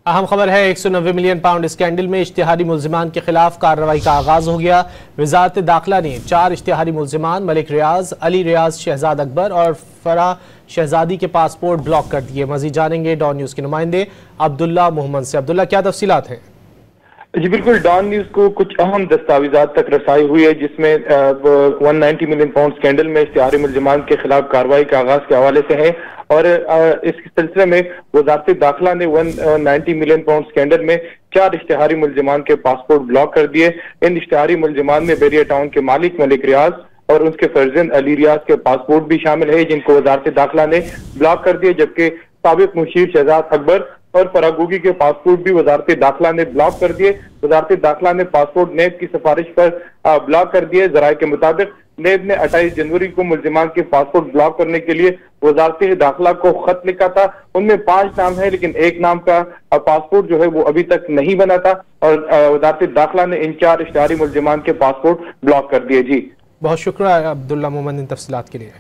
अहम खबर है 190 मिलियन पाउंड स्कैंडल में इश्तिहारी मुल्जिमान के खिलाफ कार्रवाई का आगाज हो गया। वजारत दाखिला ने 4 इश्तिहारी मुल्जिमान मलिक रियाज, अली रियाज, शहजाद अकबर और फराह शहजादी के पासपोर्ट ब्लॉक कर दिए। मजीद जानेंगे डॉन न्यूज के नुमाइंदे अब्दुल्ला मोहम्मद से। अब्दुल्ला, क्या तफसीलात हैं? जी बिल्कुल, डॉन न्यूज को कुछ अहम दस्तावेजात तक रसाई हुई है जिसमें 190 मिलियन पाउंड स्कैंडल में इश्तिहारी मुल्जिमान के खिलाफ कार्रवाई के आगाज के हवाले से है। और इस सिलसिले में वजारत दाखिला ने 190 मिलियन पाउंड स्कैंडल में 4 इश्तिहारी मुल्जिमान के पासपोर्ट ब्लॉक कर दिए। इन इश्तिहारी मुल्जिमान में बैरिया टाउन के मालिक मलिक रियाज और उनके फर्जंद अली रियाज के पासपोर्ट भी शामिल है, जिनको वजारत दाखिला ने ब्लॉक कर दिए, जबकि साबिक मुशीर शहजाद अकबर और फरागोगी के पासपोर्ट भी वजारत दाखिला ने ब्लॉक कर दिए। वजारत दाखिला ने पासपोर्ट नेब की सिफारिश पर ब्लॉक कर दिए। जराये के मुताबिक नेब ने 28 जनवरी को मुल्जिमान के पासपोर्ट ब्लॉक करने के लिए वजारत दाखिला को खत लिखा था। उनमें 5 नाम है, लेकिन एक नाम का पासपोर्ट जो है वो अभी तक नहीं बना था और वजारत दाखिला ने इन 4 इश्तिहारी मुल्जिमान के पासपोर्ट ब्लॉक कर दिए। जी बहुत शुक्रिया अब्दुल्ला मोहम्मद इन तफसीलात के लिए।